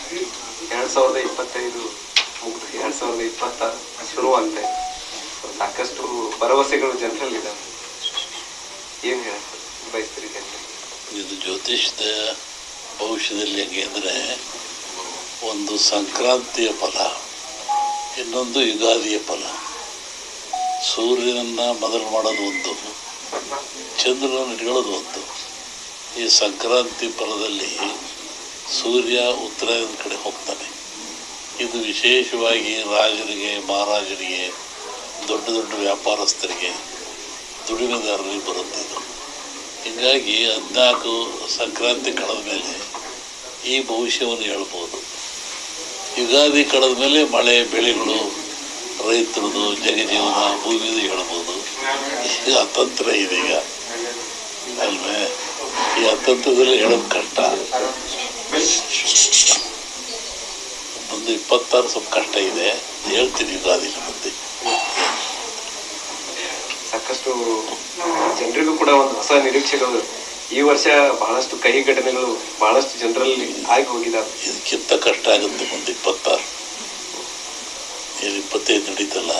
2025 ಮುಗಿದು 2026 ಶುರುವಾಗ್ತಾ ಇದೆ. ಸಾಕಷ್ಟು ಭರವಸೆಗಳು ಜನರಲ್ಲಿದ್ದಾವೆ. ಏನು ಹೇಳಕ್ಕೆ ಬಯಸ್ತೀರಿ ಜನರಿಗೆ? ಇದು ಜ್ಯೋತಿಷದ ಭವಿಷ್ಯದಲ್ಲಿ ಹೇಗೆ ಅಂದರೆ, ಒಂದು ಸಂಕ್ರಾಂತಿಯ ಫಲ, ಇನ್ನೊಂದು ಯುಗಾದಿಯ ಫಲ. ಸೂರ್ಯನನ್ನು ಮೊದಲು ಮಾಡೋದು ಒಂದು, ಚಂದ್ರನನ್ನು ಇಟ್ಕೊಳ್ಳೋದು ಒಂದು. ಈ ಸಂಕ್ರಾಂತಿ ಫಲದಲ್ಲಿ ಸೂರ್ಯ ಉತ್ತರಾಯಣದ ಕಡೆ ಹೋಗ್ತಾನೆ. ಇದು ವಿಶೇಷವಾಗಿ ರಾಜರಿಗೆ, ಮಹಾರಾಜರಿಗೆ, ದೊಡ್ಡ ದೊಡ್ಡ ವ್ಯಾಪಾರಸ್ಥರಿಗೆ, ದುಡಿಮೆದಾರರಿಗೆ ಬರುತ್ತೆ ಇದು. ಹೀಗಾಗಿ 14 ಸಂಕ್ರಾಂತಿ ಕಳೆದ ಮೇಲೆ ಈ ಭವಿಷ್ಯವನ್ನು ಹೇಳ್ಬೋದು. ಯುಗಾದಿ ಕಳೆದ ಮೇಲೆ ಮಳೆ, ಬೆಳೆಗಳು, ರೈತರದು, ಜಗಜೀವನ, ಭೂಮಿದು ಹೇಳ್ಬೋದು. ಈಗ ಅತಂತ್ರ ಇದೆ ಈಗ ಅಲ್ವೇ? ಈ ಅತಂತ್ರದಲ್ಲಿ ಹೇಳೋದು ಕಷ್ಟ. ಒಂದು 26 ಸ್ವಲ್ಪ ಕಷ್ಟ ಇದೆ, ಹೇಳ್ತೀನಿ ಯುಗಾದಿನ ಮುಂದೆ. ಸಾಕಷ್ಟು ಜನರಿಗೂ ಕೂಡ ಒಂದು ಹೊಸ ನಿರೀಕ್ಷೆಗಳು. ಈ ವರ್ಷ ಬಹಳಷ್ಟು ಕಹಿ ಘಟನೆಗಳು ಬಹಳಷ್ಟು ಜನರಲ್ಲಿ ಆಗಿ ಹೋಗಿದ್ದಾವೆ. ಇದಕ್ಕಿಂತ ಕಷ್ಟ ಆಗುತ್ತೆ ಮುಂದೆ 26. ಏನು 25 ನಡೀತಲ್ಲ,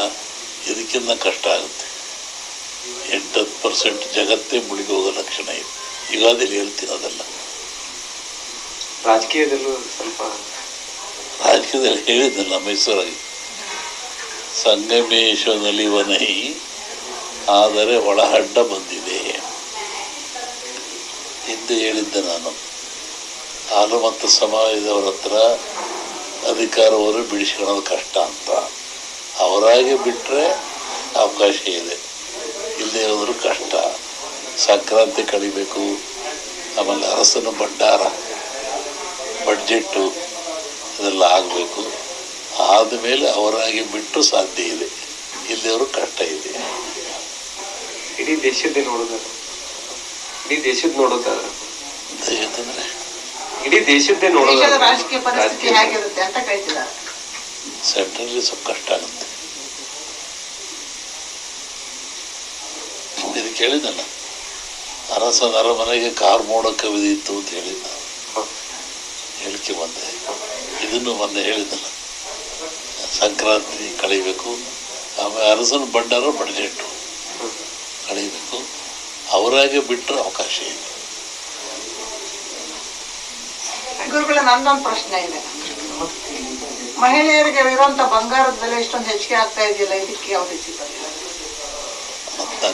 ಇದಕ್ಕಿಂತ ಕಷ್ಟ ಆಗುತ್ತೆ. 8-10% ಜಗತ್ತೇ ಮುಳುಗಿ ಹೋಗೋ ಲಕ್ಷಣ ಇದೆ. ಯುಗಾದಿಲಿ ಹೇಳ್ತೀನಿ ಅದೆಲ್ಲ. ರಾಜಕೀಯದಲ್ಲೂ ಸ್ವಲ್ಪ ರಾಜಕೀಯದಲ್ಲಿ ಹೇಳಿದ್ನಲ್ಲ, ಮೈಸೂರಾಗಿ ಸಂಗಮೇಶ್ವರನಲ್ಲಿ ವನೈ, ಆದರೆ ಒಳಹಡ್ಡ ಬಂದಿದೆ. ಹಿಂದೆ ಹೇಳಿದ್ದೆ ನಾನು, ಹಾಲು ಮತ್ತು ಸಮಾಜದವರ ಹತ್ರ ಅಧಿಕಾರವನ್ನು ಬಿಡಿಸ್ಕೊಳ್ಳೋದು ಕಷ್ಟ ಅಂತ. ಅವರಾಗಿ ಬಿಟ್ಟರೆ ಅವಕಾಶ ಇದೆ, ಇಲ್ಲದೆ ಹೋದರೂ ಕಷ್ಟ. ಸಂಕ್ರಾಂತಿ ಕಳಿಬೇಕು, ಆಮೇಲೆ ಅರಸನ ಭಂಡಾರ, ಬಡ್ಜೆಟ್ಟು ಇದೆಲ್ಲ ಆಗಬೇಕು. ಆದಮೇಲೆ ಅವರಾಗಿ ಬಿಟ್ಟು ಸಾಧ್ಯ ಇದೆ, ಇಲ್ಲದವರು ಕಷ್ಟ ಇದೆ. ಇಡೀ ದೇಶದ್ದೇ ನೋಡೋದಾದ್ರೆ, ಇಡೀ ದೇಶದ ನೋಡೋದಾದ್ರೆ, ದೇಶದಂದ್ರೆ ಇಡೀ ದೇಶದ್ದೇ ನೋಡೋದಾದ್ರೆ ರಾಜಕೀಯ ಪರಿಸ್ಥಿತಿ ಹೇಗಿರುತ್ತೆ ಅಂತ ಕೇಳ್ತಿದ್ದಾರೆ. ಸೆಂಟ್ರಲ್ಲಿ ಸ್ವಲ್ಪ ಕಷ್ಟ ಆಗುತ್ತೆ. ಇದು ಕೇಳಿದಲ್ಲ, ಅರಸನ ಅರಮನೆಗೆ ಕಾರ್ ಮೋಡ ಕವಿದಿತ್ತು ಅಂತ ಹೇಳಿದ್ದ, ಹೇಳಿಕೆ ಬಂದೆ. ಇದನ್ನು ಮೊನ್ನೆ ಹೇಳಿದ್ದಲ್ಲ, ಸಂಕ್ರಾಂತಿ ಕಳಿಬೇಕು, ಆಮೇಲೆ ಅರಸನ ಭಂಡಾರ ಬಡ್ಜೆಟ್ಟು ಕಳಿಬೇಕು. ಅವರಾಗೆ ಬಿಟ್ಟರೆ ಅವಕಾಶ ಇದೆ. ಗುರುಗಳ ನನ್ನೊಂದು ಪ್ರಶ್ನೆ ಇದೆ. ಮಹಿಳೆಯರಿಗೆ ಇರುವಂತ ಬಂಗಾರದ ಬೆಲೆ ಇಷ್ಟೊಂದು ಹೆಚ್ಚಿಗೆ ಆಗ್ತಾ ಇದೆಯಲ್ಲ, ಇದಕ್ಕೆ ಯಾವ ರೀತಿ? ಮತ್ತೆ